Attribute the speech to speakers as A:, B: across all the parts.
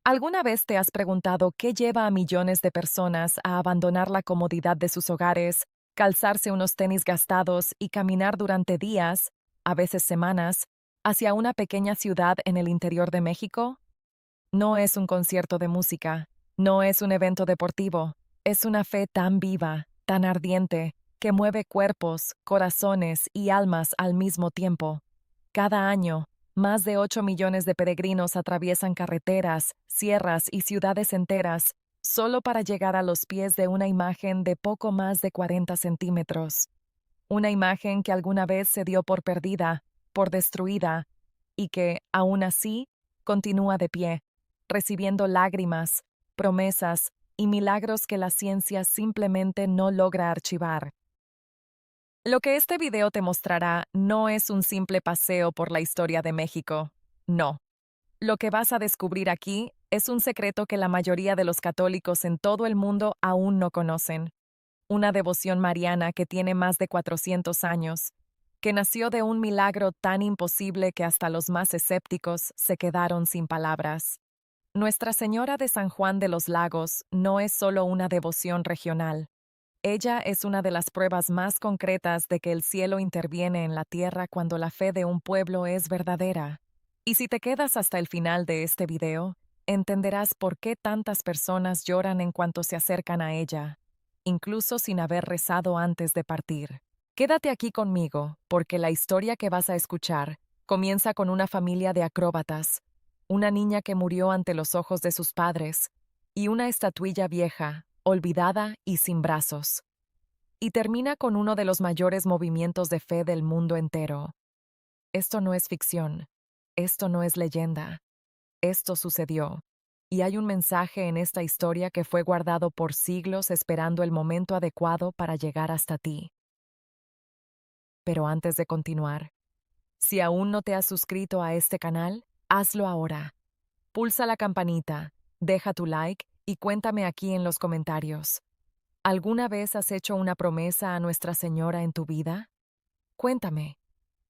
A: ¿Alguna vez te has preguntado qué lleva a millones de personas a abandonar la comodidad de sus hogares, calzarse unos tenis gastados y caminar durante días, a veces semanas, hacia una pequeña ciudad en el interior de México? No es un concierto de música, no es un evento deportivo, es una fe tan viva, tan ardiente, que mueve cuerpos, corazones y almas al mismo tiempo. Cada año, más de 8 millones de peregrinos atraviesan carreteras, sierras y ciudades enteras solo para llegar a los pies de una imagen de poco más de 40 centímetros. Una imagen que alguna vez se dio por perdida, por destruida, y que, aún así, continúa de pie, recibiendo lágrimas, promesas y milagros que la ciencia simplemente no logra archivar. Lo que este video te mostrará no es un simple paseo por la historia de México. No. Lo que vas a descubrir aquí es un secreto que la mayoría de los católicos en todo el mundo aún no conocen. Una devoción mariana que tiene más de 400 años, que nació de un milagro tan imposible que hasta los más escépticos se quedaron sin palabras. Nuestra Señora de San Juan de los Lagos no es solo una devoción regional. Ella es una de las pruebas más concretas de que el cielo interviene en la tierra cuando la fe de un pueblo es verdadera. Y si te quedas hasta el final de este video, entenderás por qué tantas personas lloran en cuanto se acercan a ella, incluso sin haber rezado antes de partir. Quédate aquí conmigo, porque la historia que vas a escuchar comienza con una familia de acróbatas, una niña que murió ante los ojos de sus padres, y una estatuilla vieja, olvidada y sin brazos. Y termina con uno de los mayores movimientos de fe del mundo entero. Esto no es ficción, esto no es leyenda, esto sucedió. Y hay un mensaje en esta historia que fue guardado por siglos esperando el momento adecuado para llegar hasta ti. Pero antes de continuar, si aún no te has suscrito a este canal, hazlo ahora. Pulsa la campanita, deja tu like y cuéntame aquí en los comentarios. ¿Alguna vez has hecho una promesa a Nuestra Señora en tu vida? Cuéntame.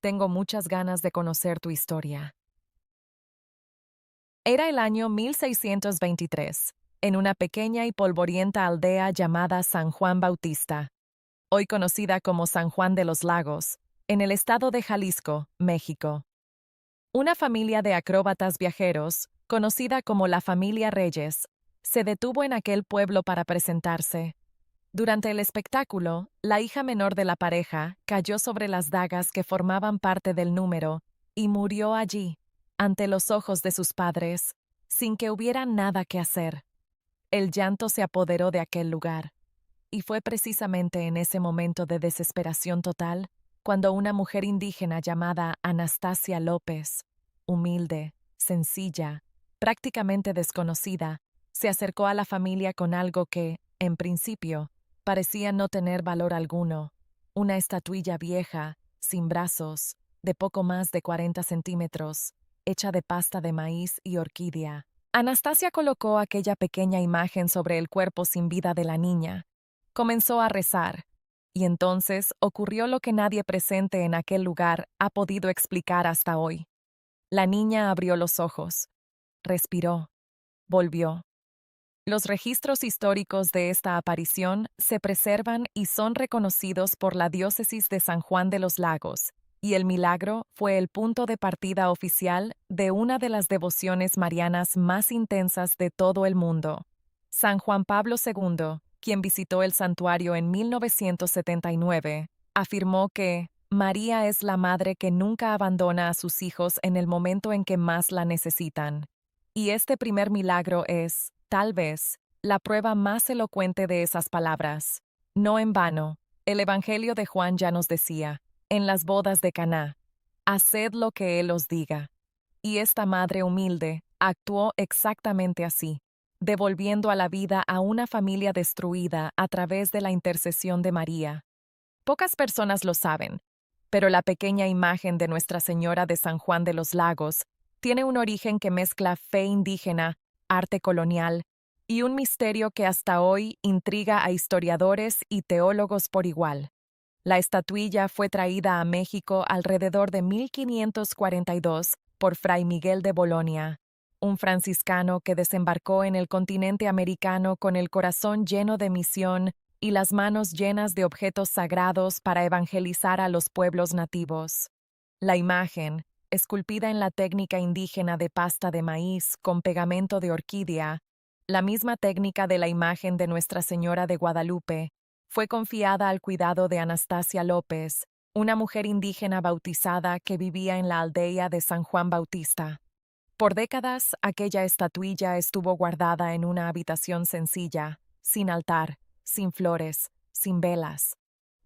A: Tengo muchas ganas de conocer tu historia. Era el año 1623, en una pequeña y polvorienta aldea llamada San Juan Bautista, hoy conocida como San Juan de los Lagos, en el estado de Jalisco, México. Una familia de acróbatas viajeros, conocida como la familia Reyes, se detuvo en aquel pueblo para presentarse. Durante el espectáculo, la hija menor de la pareja cayó sobre las dagas que formaban parte del número y murió allí, ante los ojos de sus padres, sin que hubiera nada que hacer. El llanto se apoderó de aquel lugar, y fue precisamente en ese momento de desesperación total cuando una mujer indígena llamada Anastasia López, humilde, sencilla, prácticamente desconocida, se acercó a la familia con algo que, en principio, parecía no tener valor alguno, una estatuilla vieja, sin brazos, de poco más de 40 centímetros, hecha de pasta de maíz y orquídea. Anastasia colocó aquella pequeña imagen sobre el cuerpo sin vida de la niña. Comenzó a rezar, y entonces ocurrió lo que nadie presente en aquel lugar ha podido explicar hasta hoy. La niña abrió los ojos, respiró, volvió. Los registros históricos de esta aparición se preservan y son reconocidos por la diócesis de San Juan de los Lagos, y el milagro fue el punto de partida oficial de una de las devociones marianas más intensas de todo el mundo. San Juan Pablo II, quien visitó el santuario en 1979, afirmó que María es la madre que nunca abandona a sus hijos en el momento en que más la necesitan. Y este primer milagro es, tal vez, la prueba más elocuente de esas palabras. No en vano, el Evangelio de Juan ya nos decía, en las bodas de Caná, haced lo que Él os diga. Y esta madre humilde actuó exactamente así, devolviendo a la vida a una familia destruida a través de la intercesión de María. Pocas personas lo saben, pero la pequeña imagen de Nuestra Señora de San Juan de los Lagos tiene un origen que mezcla fe indígena, arte colonial y un misterio que hasta hoy intriga a historiadores y teólogos por igual. La estatuilla fue traída a México alrededor de 1542 por Fray Miguel de Bolonia, un franciscano que desembarcó en el continente americano con el corazón lleno de misión y las manos llenas de objetos sagrados para evangelizar a los pueblos nativos. La imagen, esculpida en la técnica indígena de pasta de maíz con pegamento de orquídea, la misma técnica de la imagen de Nuestra Señora de Guadalupe, fue confiada al cuidado de Anastasia López, una mujer indígena bautizada que vivía en la aldea de San Juan Bautista. Por décadas, aquella estatuilla estuvo guardada en una habitación sencilla, sin altar, sin flores, sin velas,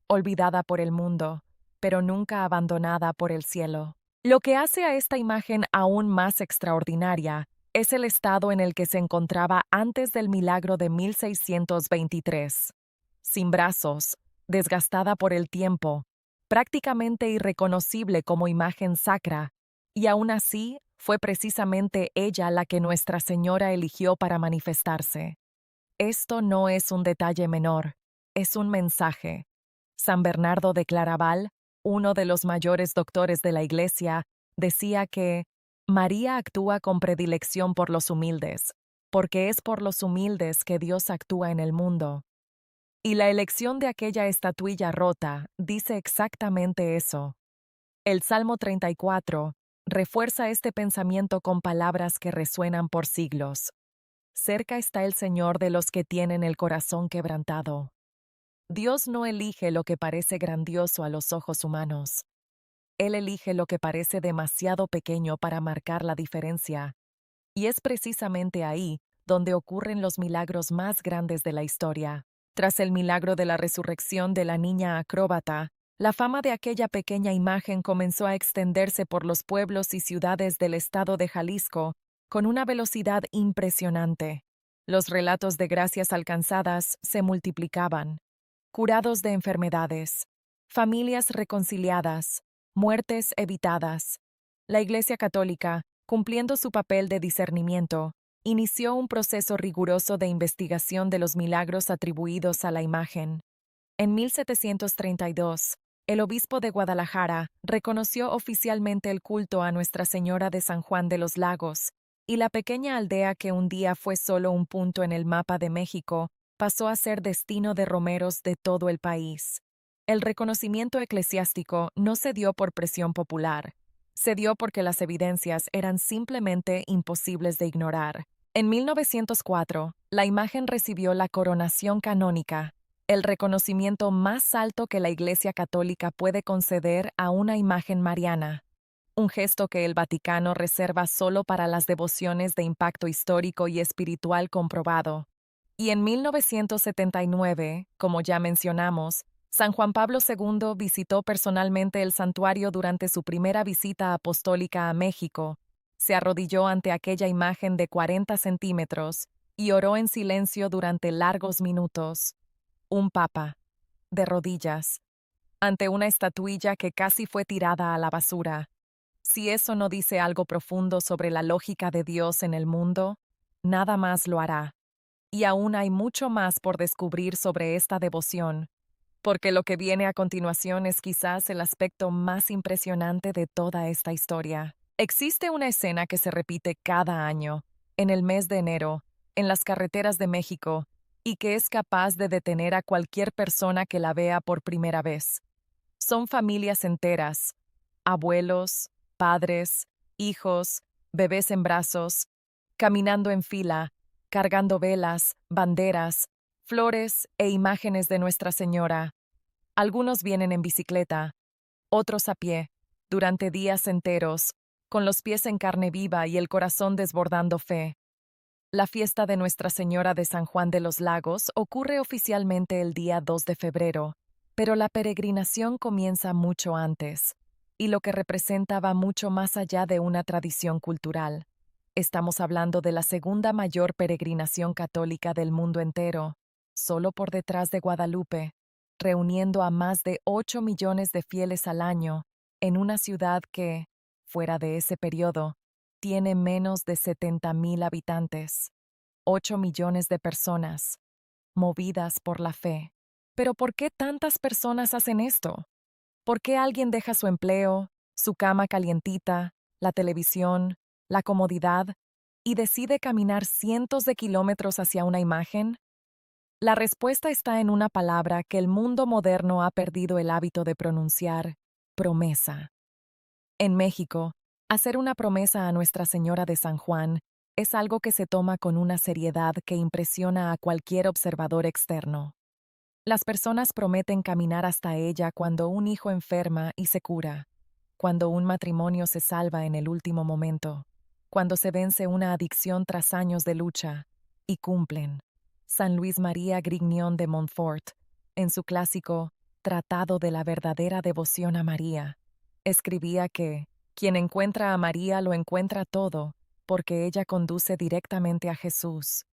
A: olvidada por el mundo, pero nunca abandonada por el cielo. Lo que hace a esta imagen aún más extraordinaria es el estado en el que se encontraba antes del milagro de 1623. Sin brazos, desgastada por el tiempo, prácticamente irreconocible como imagen sacra, y aún así fue precisamente ella la que Nuestra Señora eligió para manifestarse. Esto no es un detalle menor, es un mensaje. San Bernardo de Claraval, uno de los mayores doctores de la Iglesia, decía que María actúa con predilección por los humildes, porque es por los humildes que Dios actúa en el mundo. Y la elección de aquella estatuilla rota dice exactamente eso. El Salmo 34 refuerza este pensamiento con palabras que resuenan por siglos. Cerca está el Señor de los que tienen el corazón quebrantado. Dios no elige lo que parece grandioso a los ojos humanos. Él elige lo que parece demasiado pequeño para marcar la diferencia. Y es precisamente ahí donde ocurren los milagros más grandes de la historia. Tras el milagro de la resurrección de la niña acróbata, la fama de aquella pequeña imagen comenzó a extenderse por los pueblos y ciudades del estado de Jalisco con una velocidad impresionante. Los relatos de gracias alcanzadas se multiplicaban. Curados de enfermedades, familias reconciliadas, muertes evitadas. La Iglesia Católica, cumpliendo su papel de discernimiento, inició un proceso riguroso de investigación de los milagros atribuidos a la imagen. En 1732, el obispo de Guadalajara reconoció oficialmente el culto a Nuestra Señora de San Juan de los Lagos, y la pequeña aldea que un día fue solo un punto en el mapa de México pasó a ser destino de romeros de todo el país. El reconocimiento eclesiástico no se dio por presión popular, se dio porque las evidencias eran simplemente imposibles de ignorar. En 1904, la imagen recibió la coronación canónica, el reconocimiento más alto que la Iglesia Católica puede conceder a una imagen mariana, un gesto que el Vaticano reserva solo para las devociones de impacto histórico y espiritual comprobado. Y en 1979, como ya mencionamos, San Juan Pablo II visitó personalmente el santuario durante su primera visita apostólica a México, se arrodilló ante aquella imagen de 40 centímetros y oró en silencio durante largos minutos. Un papa, de rodillas, ante una estatuilla que casi fue tirada a la basura. Si eso no dice algo profundo sobre la lógica de Dios en el mundo, nada más lo hará. Y aún hay mucho más por descubrir sobre esta devoción, porque lo que viene a continuación es quizás el aspecto más impresionante de toda esta historia. Existe una escena que se repite cada año, en el mes de enero, en las carreteras de México, y que es capaz de detener a cualquier persona que la vea por primera vez. Son familias enteras, abuelos, padres, hijos, bebés en brazos, caminando en fila, cargando velas, banderas, flores e imágenes de Nuestra Señora. Algunos vienen en bicicleta, otros a pie, durante días enteros, con los pies en carne viva y el corazón desbordando fe. La fiesta de Nuestra Señora de San Juan de los Lagos ocurre oficialmente el día 2 de febrero, pero la peregrinación comienza mucho antes, y lo que representa va mucho más allá de una tradición cultural. Estamos hablando de la segunda mayor peregrinación católica del mundo entero, solo por detrás de Guadalupe, reuniendo a más de 8 millones de fieles al año en una ciudad que, fuera de ese periodo, tiene menos de 70,000 habitantes. 8 millones de personas, movidas por la fe. Pero ¿por qué tantas personas hacen esto? ¿Por qué alguien deja su empleo, su cama calientita, la televisión, la comodidad, y decide caminar cientos de kilómetros hacia una imagen? La respuesta está en una palabra que el mundo moderno ha perdido el hábito de pronunciar: promesa. En México, hacer una promesa a Nuestra Señora de San Juan es algo que se toma con una seriedad que impresiona a cualquier observador externo. Las personas prometen caminar hasta ella cuando un hijo enferma y se cura, cuando un matrimonio se salva en el último momento, cuando se vence una adicción tras años de lucha, y cumplen. San Luis María Grignion de Montfort, en su clásico Tratado de la verdadera devoción a María, escribía que quien encuentra a María lo encuentra todo, porque ella conduce directamente a Jesús.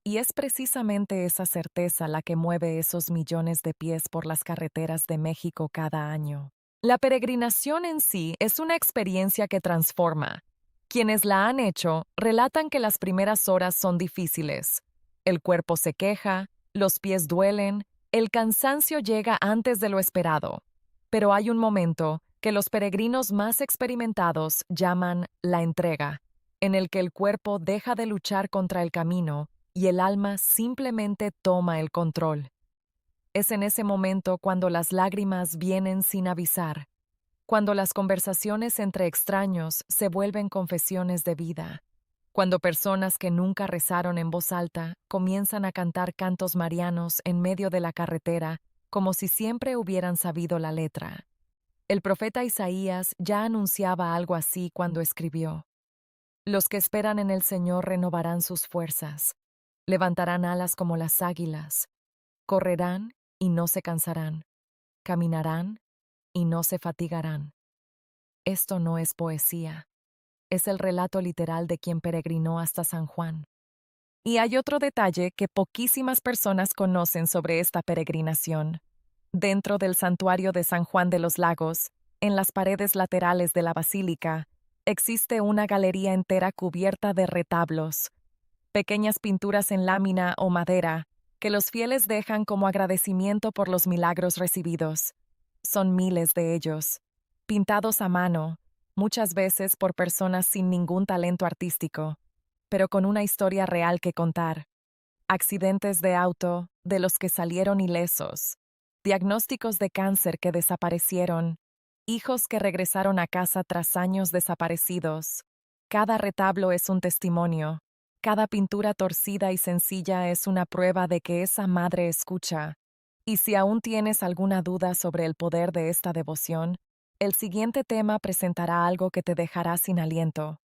A: Y es precisamente esa certeza la que mueve esos millones de pies por las carreteras de México cada año. La peregrinación en sí es una experiencia que transforma. Quienes la han hecho relatan que las primeras horas son difíciles. El cuerpo se queja, los pies duelen, el cansancio llega antes de lo esperado. Pero hay un momento que los peregrinos más experimentados llaman la entrega, en el que el cuerpo deja de luchar contra el camino y el alma simplemente toma el control. Es en ese momento cuando las lágrimas vienen sin avisar, cuando las conversaciones entre extraños se vuelven confesiones de vida, cuando personas que nunca rezaron en voz alta comienzan a cantar cantos marianos en medio de la carretera como si siempre hubieran sabido la letra. El profeta Isaías ya anunciaba algo así cuando escribió: Los que esperan en el Señor renovarán sus fuerzas. Levantarán alas como las águilas, correrán y no se cansarán, caminarán y no se fatigarán. Esto no es poesía, es el relato literal de quien peregrinó hasta San Juan. Y hay otro detalle que poquísimas personas conocen sobre esta peregrinación. Dentro del santuario de San Juan de los Lagos, en las paredes laterales de la basílica, existe una galería entera cubierta de retablos, pequeñas pinturas en lámina o madera que los fieles dejan como agradecimiento por los milagros recibidos. Son miles de ellos, pintados a mano, muchas veces por personas sin ningún talento artístico, pero con una historia real que contar. Accidentes de auto, de los que salieron ilesos, diagnósticos de cáncer que desaparecieron, hijos que regresaron a casa tras años desaparecidos. Cada retablo es un testimonio. Cada pintura torcida y sencilla es una prueba de que esa madre escucha. Y si aún tienes alguna duda sobre el poder de esta devoción, el siguiente tema presentará algo que te dejará sin aliento.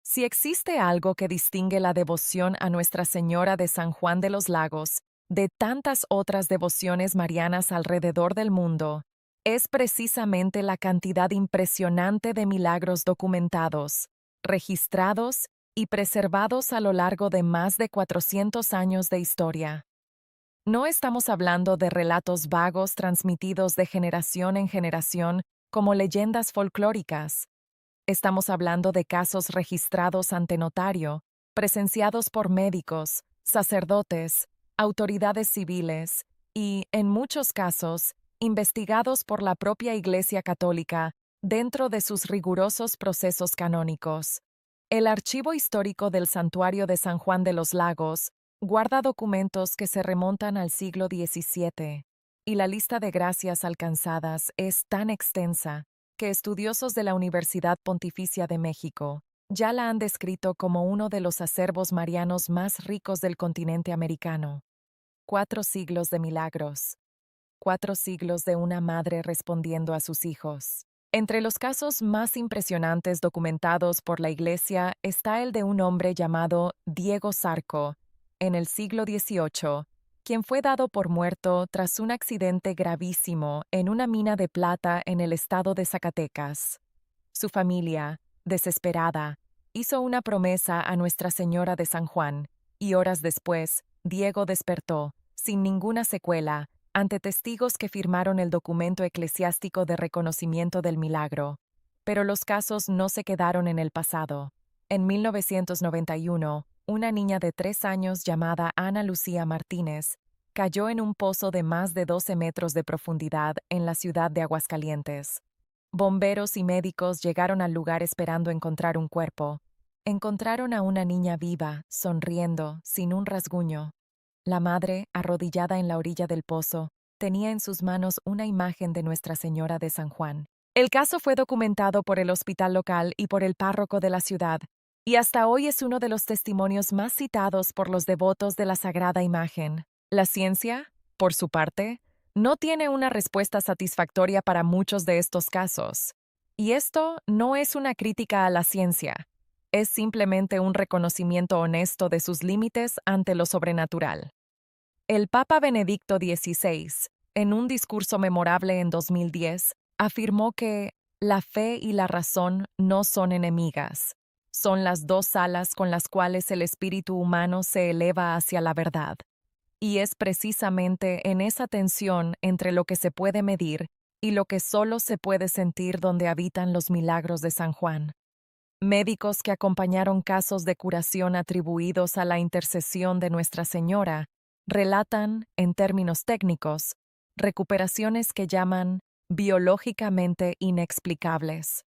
A: Si existe algo que distingue la devoción a Nuestra Señora de San Juan de los Lagos de tantas otras devociones marianas alrededor del mundo, es precisamente la cantidad impresionante de milagros documentados, registrados y preservados a lo largo de más de 400 años de historia. No estamos hablando de relatos vagos transmitidos de generación en generación como leyendas folclóricas. Estamos hablando de casos registrados ante notario, presenciados por médicos, sacerdotes, autoridades civiles y, en muchos casos, investigados por la propia Iglesia Católica dentro de sus rigurosos procesos canónicos. El archivo histórico del Santuario de San Juan de los Lagos guarda documentos que se remontan al siglo XVII, y la lista de gracias alcanzadas es tan extensa que estudiosos de la Universidad Pontificia de México ya la han descrito como uno de los acervos marianos más ricos del continente americano. 4 siglos de milagros. 4 siglos de una madre respondiendo a sus hijos. Entre los casos más impresionantes documentados por la Iglesia está el de un hombre llamado Diego Zarco, en el siglo XVIII, quien fue dado por muerto tras un accidente gravísimo en una mina de plata en el estado de Zacatecas. Su familia, desesperada, hizo una promesa a Nuestra Señora de San Juan, y horas después, Diego despertó, sin ninguna secuela, ante testigos que firmaron el documento eclesiástico de reconocimiento del milagro. Pero los casos no se quedaron en el pasado. En 1991, una niña de 3 años llamada Ana Lucía Martínez cayó en un pozo de más de 12 metros de profundidad en la ciudad de Aguascalientes. Bomberos y médicos llegaron al lugar esperando encontrar un cuerpo, encontraron a una niña viva, sonriendo, sin un rasguño. La madre, arrodillada en la orilla del pozo, tenía en sus manos una imagen de Nuestra Señora de San Juan. El caso fue documentado por el hospital local y por el párroco de la ciudad, y hasta hoy es uno de los testimonios más citados por los devotos de la sagrada imagen. La ciencia, por su parte, no tiene una respuesta satisfactoria para muchos de estos casos. Y esto no es una crítica a la ciencia, es simplemente un reconocimiento honesto de sus límites ante lo sobrenatural. El Papa Benedicto XVI, en un discurso memorable en 2010, afirmó que la fe y la razón no son enemigas, son las dos alas con las cuales el espíritu humano se eleva hacia la verdad. Y es precisamente en esa tensión entre lo que se puede medir y lo que solo se puede sentir donde habitan los milagros de San Juan. Médicos que acompañaron casos de curación atribuidos a la intercesión de Nuestra Señora relatan, en términos técnicos, recuperaciones que llaman biológicamente inexplicables.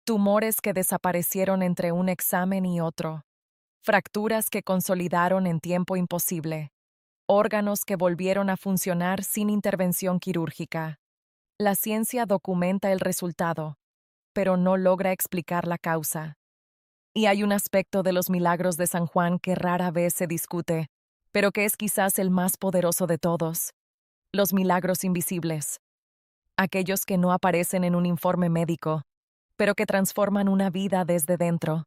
A: Tumores que desaparecieron entre un examen y otro. Fracturas que consolidaron en tiempo imposible. Órganos que volvieron a funcionar sin intervención quirúrgica. La ciencia documenta el resultado, pero no logra explicar la causa. Y hay un aspecto de los milagros de San Juan que rara vez se discute, pero que es quizás el más poderoso de todos: los milagros invisibles. Aquellos que no aparecen en un informe médico, pero que transforman una vida desde dentro.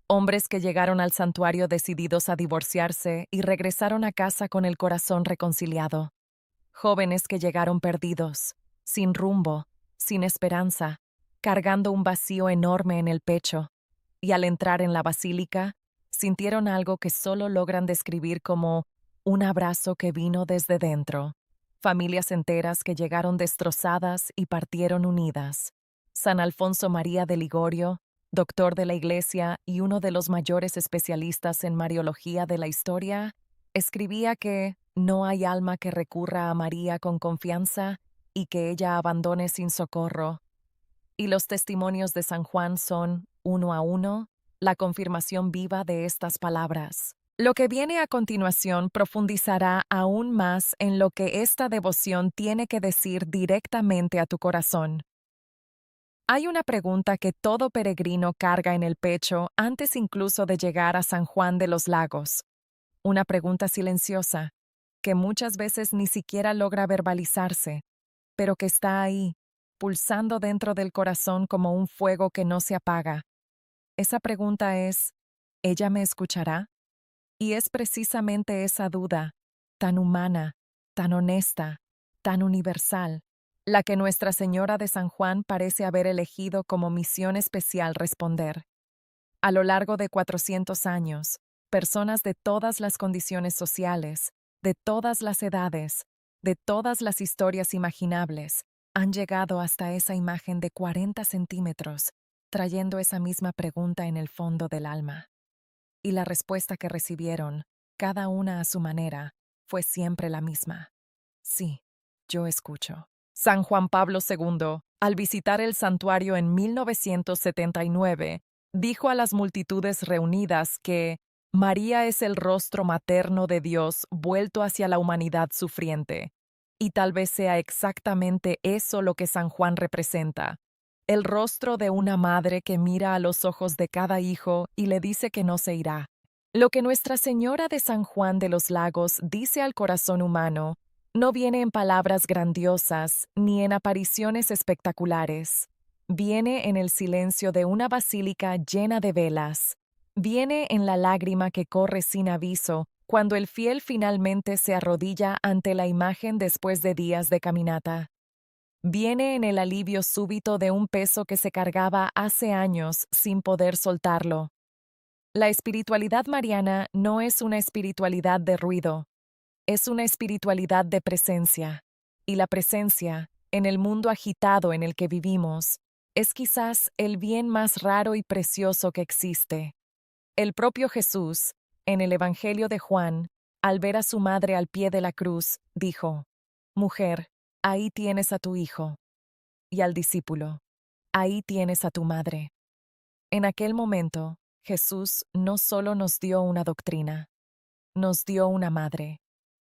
A: Hombres que llegaron al santuario decididos a divorciarse y regresaron a casa con el corazón reconciliado. Jóvenes que llegaron perdidos, sin rumbo, sin esperanza, cargando un vacío enorme en el pecho, y al entrar en la basílica, sintieron algo que solo logran describir como un abrazo que vino desde dentro. Familias enteras que llegaron destrozadas y partieron unidas. San Alfonso María de Ligorio, doctor de la Iglesia y uno de los mayores especialistas en Mariología de la historia, escribía que no hay alma que recurra a María con confianza y que ella abandone sin socorro. Y los testimonios de San Juan son, uno a uno, la confirmación viva de estas palabras. Lo que viene a continuación profundizará aún más en lo que esta devoción tiene que decir directamente a tu corazón. Hay una pregunta que todo peregrino carga en el pecho antes incluso de llegar a San Juan de los Lagos. Una pregunta silenciosa, que muchas veces ni siquiera logra verbalizarse, pero que está ahí, pulsando dentro del corazón como un fuego que no se apaga. Esa pregunta es: ¿ella me escuchará? Y es precisamente esa duda, tan humana, tan honesta, tan universal, la que Nuestra Señora de San Juan parece haber elegido como misión especial responder. A lo largo de 400 años, personas de todas las condiciones sociales, de todas las edades, de todas las historias imaginables, han llegado hasta esa imagen de 40 centímetros, trayendo esa misma pregunta en el fondo del alma. Y la respuesta que recibieron, cada una a su manera, fue siempre la misma: sí, yo escucho. San Juan Pablo II, al visitar el santuario en 1979, dijo a las multitudes reunidas que María es el rostro materno de Dios vuelto hacia la humanidad sufriente, y tal vez sea exactamente eso lo que San Juan representa: el rostro de una madre que mira a los ojos de cada hijo y le dice que no se irá. Lo que Nuestra Señora de San Juan de los Lagos dice al corazón humano no viene en palabras grandiosas ni en apariciones espectaculares. Viene en el silencio de una basílica llena de velas. Viene en la lágrima que corre sin aviso cuando el fiel finalmente se arrodilla ante la imagen después de días de caminata. Viene en el alivio súbito de un peso que se cargaba hace años sin poder soltarlo. La espiritualidad mariana no es una espiritualidad de ruido, es una espiritualidad de presencia. Y la presencia, en el mundo agitado en el que vivimos, es quizás el bien más raro y precioso que existe. El propio Jesús, en el Evangelio de Juan, al ver a su madre al pie de la cruz, dijo: «Mujer, ahí tienes a tu hijo», y al discípulo: «Ahí tienes a tu madre». En aquel momento, Jesús no solo nos dio una doctrina, nos dio una madre.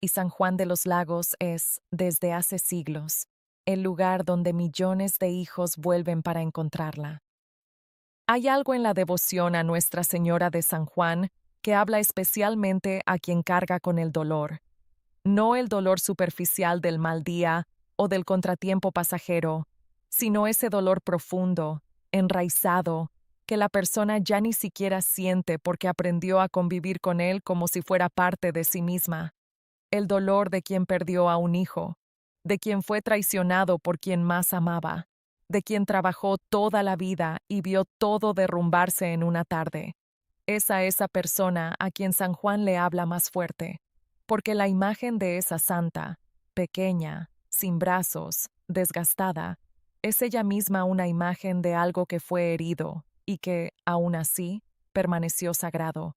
A: Y San Juan de los Lagos es, desde hace siglos, el lugar donde millones de hijos vuelven para encontrarla. Hay algo en la devoción a Nuestra Señora de San Juan que habla especialmente a quien carga con el dolor, no el dolor superficial del mal día o del contratiempo pasajero, sino ese dolor profundo, enraizado, que la persona ya ni siquiera siente porque aprendió a convivir con él como si fuera parte de sí misma. El dolor de quien perdió a un hijo, de quien fue traicionado por quien más amaba, de quien trabajó toda la vida y vio todo derrumbarse en una tarde. Es a esa persona a quien San Juan le habla más fuerte, porque la imagen de esa santa, pequeña, sin brazos, desgastada, es ella misma una imagen de algo que fue herido y que, aún así, permaneció sagrado.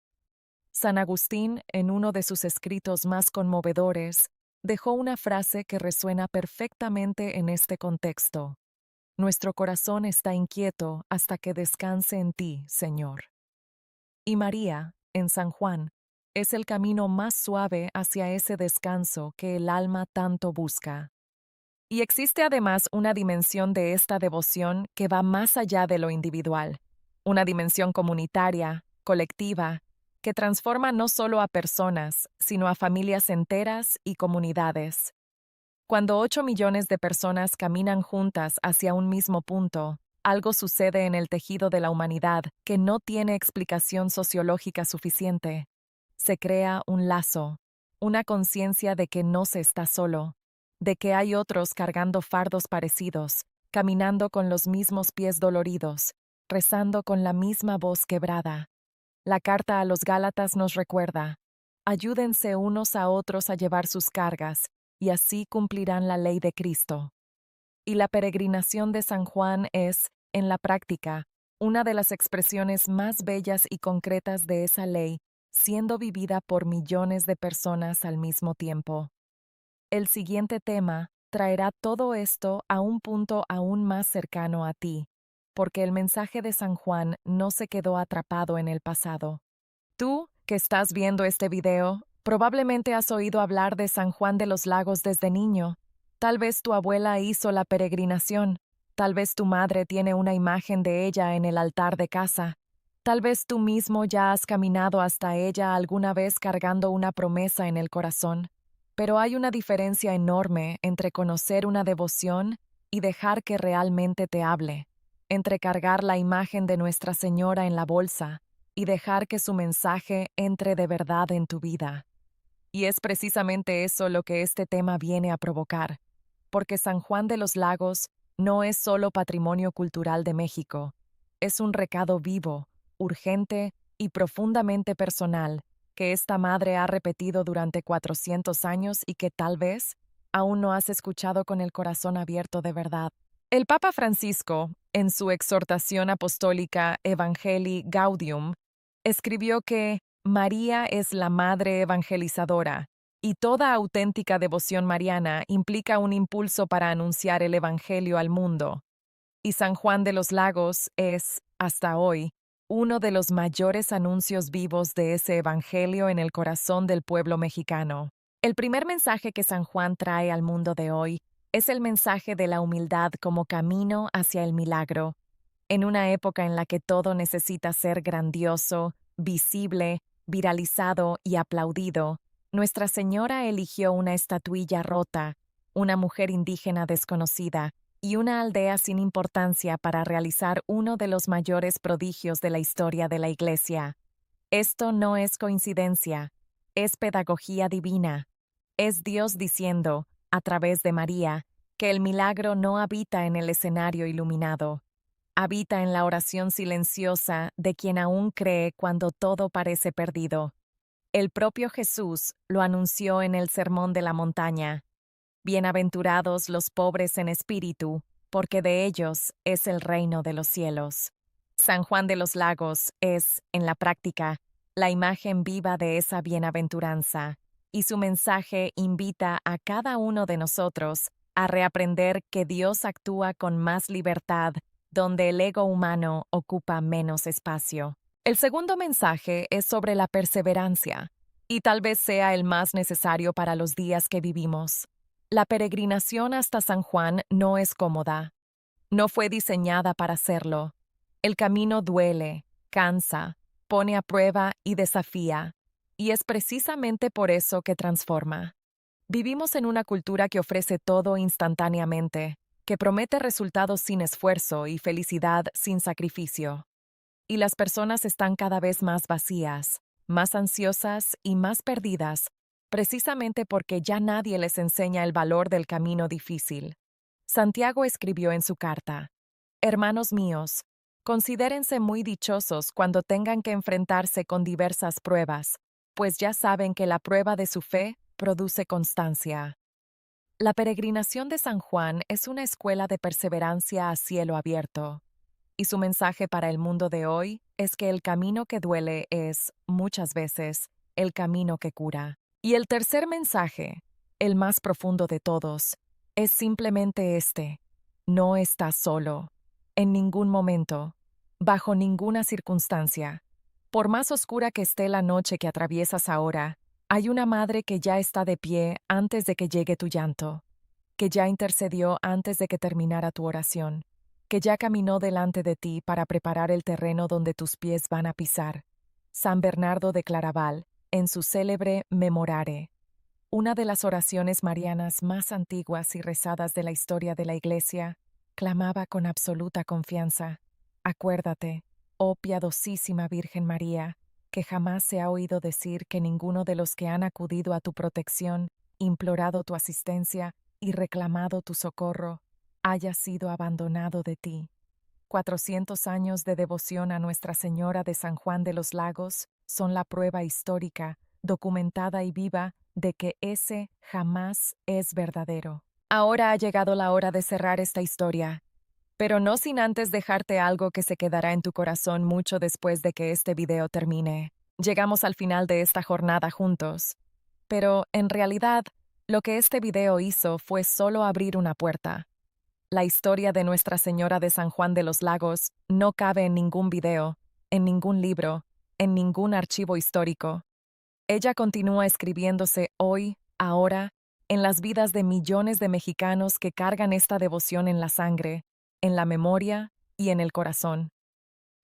A: San Agustín, en uno de sus escritos más conmovedores, dejó una frase que resuena perfectamente en este contexto. Nuestro corazón está inquieto hasta que descanse en ti, Señor. Y María, en San Juan, es el camino más suave hacia ese descanso que el alma tanto busca. Y existe además una dimensión de esta devoción que va más allá de lo individual, una dimensión comunitaria, colectiva, que transforma no solo a personas, sino a familias enteras y comunidades. Cuando 8 millones de personas caminan juntas hacia un mismo punto, algo sucede en el tejido de la humanidad que no tiene explicación sociológica suficiente. Se crea un lazo, una conciencia de que no se está solo, de que hay otros cargando fardos parecidos, caminando con los mismos pies doloridos, rezando con la misma voz quebrada. La carta a los Gálatas nos recuerda: ayúdense unos a otros a llevar sus cargas, y así cumplirán la ley de Cristo. Y la peregrinación de San Juan es, en la práctica, una de las expresiones más bellas y concretas de esa ley, siendo vivida por millones de personas al mismo tiempo. El siguiente tema traerá todo esto a un punto aún más cercano a ti, porque el mensaje de San Juan no se quedó atrapado en el pasado. Tú, que estás viendo este video, probablemente has oído hablar de San Juan de los Lagos desde niño. Tal vez tu abuela hizo la peregrinación, tal vez tu madre tiene una imagen de ella en el altar de casa, tal vez tú mismo ya has caminado hasta ella alguna vez cargando una promesa en el corazón. Pero hay una diferencia enorme entre conocer una devoción y dejar que realmente te hable, entre cargar la imagen de Nuestra Señora en la bolsa y dejar que su mensaje entre de verdad en tu vida. Y es precisamente eso lo que este tema viene a provocar, porque San Juan de los Lagos no es solo patrimonio cultural de México, es un recado vivo, urgente y profundamente personal que esta madre ha repetido durante 400 años y que tal vez aún no has escuchado con el corazón abierto de verdad. El Papa Francisco, en su exhortación apostólica Evangelii Gaudium, escribió que María es la madre evangelizadora y toda auténtica devoción mariana implica un impulso para anunciar el Evangelio al mundo. Y San Juan de los Lagos es, hasta hoy, uno de los mayores anuncios vivos de ese Evangelio en el corazón del pueblo mexicano. El primer mensaje que San Juan trae al mundo de hoy es el mensaje de la humildad como camino hacia el milagro. En una época en la que todo necesita ser grandioso, visible, viralizado y aplaudido, Nuestra Señora eligió una estatuilla rota, una mujer indígena desconocida y una aldea sin importancia para realizar uno de los mayores prodigios de la historia de la Iglesia. Esto no es coincidencia, es pedagogía divina. Es Dios diciendo, a través de María, que el milagro no habita en el escenario iluminado, habita en la oración silenciosa de quien aún cree cuando todo parece perdido. El propio Jesús lo anunció en el Sermón de la Montaña: bienaventurados los pobres en espíritu, porque de ellos es el reino de los cielos. San Juan de los Lagos es, en la práctica, la imagen viva de esa bienaventuranza, y su mensaje invita a cada uno de nosotros a reaprender que Dios actúa con más libertad donde el ego humano ocupa menos espacio. El segundo mensaje es sobre la perseverancia, y tal vez sea el más necesario para los días que vivimos. La peregrinación hasta San Juan no es cómoda. No fue diseñada para serlo. El camino duele, cansa, pone a prueba y desafía, y es precisamente por eso que transforma. Vivimos en una cultura que ofrece todo instantáneamente, que promete resultados sin esfuerzo y felicidad sin sacrificio. Y las personas están cada vez más vacías, más ansiosas y más perdidas, precisamente porque ya nadie les enseña el valor del camino difícil. Santiago escribió en su carta: Hermanos míos, considérense muy dichosos cuando tengan que enfrentarse con diversas pruebas, pues ya saben que la prueba de su fe produce constancia. La peregrinación de San Juan es una escuela de perseverancia a cielo abierto, y su mensaje para el mundo de hoy es que el camino que duele es, muchas veces, el camino que cura. Y el tercer mensaje, el más profundo de todos, es simplemente este: no estás solo, en ningún momento, bajo ninguna circunstancia. Por más oscura que esté la noche que atraviesas ahora, hay una madre que ya está de pie antes de que llegue tu llanto, que ya intercedió antes de que terminara tu oración, que ya caminó delante de ti para preparar el terreno donde tus pies van a pisar. San Bernardo de Claraval, en su célebre Memorare, una de las oraciones marianas más antiguas y rezadas de la historia de la Iglesia, clamaba con absoluta confianza: Acuérdate, oh piadosísima Virgen María, que jamás se ha oído decir que ninguno de los que han acudido a tu protección, implorado tu asistencia y reclamado tu socorro, haya sido abandonado de ti. 400 años de devoción a Nuestra Señora de San Juan de los Lagos son la prueba histórica, documentada y viva, de que ese jamás es verdadero. Ahora ha llegado la hora de cerrar esta historia, pero no sin antes dejarte algo que se quedará en tu corazón mucho después de que este video termine. Llegamos al final de esta jornada juntos, pero en realidad, lo que este video hizo fue solo abrir una puerta. La historia de Nuestra Señora de San Juan de los Lagos no cabe en ningún video, en ningún libro, en ningún archivo histórico. Ella continúa escribiéndose hoy, ahora, en las vidas de millones de mexicanos que cargan esta devoción en la sangre, en la memoria y en el corazón.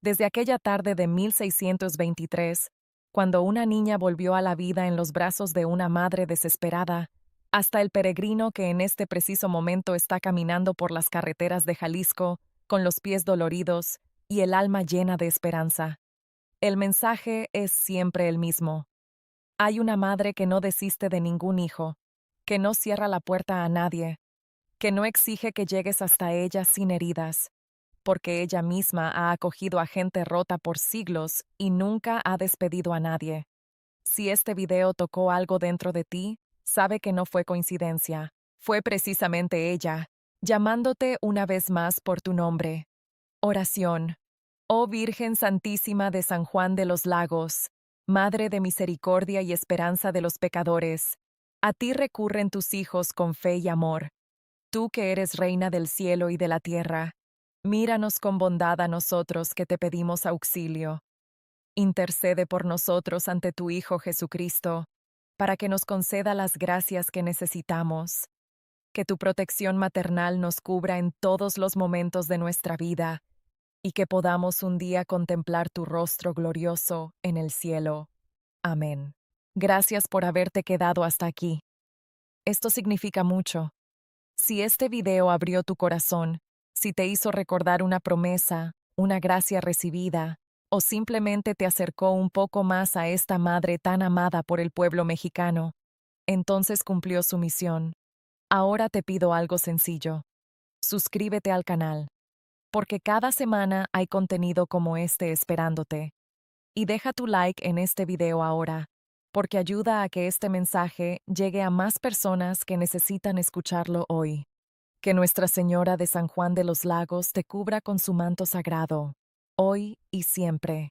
A: Desde aquella tarde de 1623, cuando una niña volvió a la vida en los brazos de una madre desesperada, hasta el peregrino que en este preciso momento está caminando por las carreteras de Jalisco, con los pies doloridos y el alma llena de esperanza. El mensaje es siempre el mismo. Hay una madre que no desiste de ningún hijo, que no cierra la puerta a nadie, que no exige que llegues hasta ella sin heridas, porque ella misma ha acogido a gente rota por siglos y nunca ha despedido a nadie. Si este video tocó algo dentro de ti, sabe que no fue coincidencia. Fue precisamente ella, llamándote una vez más por tu nombre. Oración. Oh Virgen Santísima de San Juan de los Lagos, Madre de misericordia y esperanza de los pecadores, a ti recurren tus hijos con fe y amor. Tú que eres Reina del cielo y de la tierra, míranos con bondad a nosotros que te pedimos auxilio. Intercede por nosotros ante tu Hijo Jesucristo, para que nos conceda las gracias que necesitamos. Que tu protección maternal nos cubra en todos los momentos de nuestra vida, y que podamos un día contemplar tu rostro glorioso en el cielo. Amén. Gracias por haberte quedado hasta aquí. Esto significa mucho. Si este video abrió tu corazón, si te hizo recordar una promesa, una gracia recibida, o simplemente te acercó un poco más a esta madre tan amada por el pueblo mexicano, entonces cumplió su misión. Ahora te pido algo sencillo. Suscríbete al canal, porque cada semana hay contenido como este esperándote. Y deja tu like en este video ahora, porque ayuda a que este mensaje llegue a más personas que necesitan escucharlo hoy. Que Nuestra Señora de San Juan de los Lagos te cubra con su manto sagrado, hoy y siempre.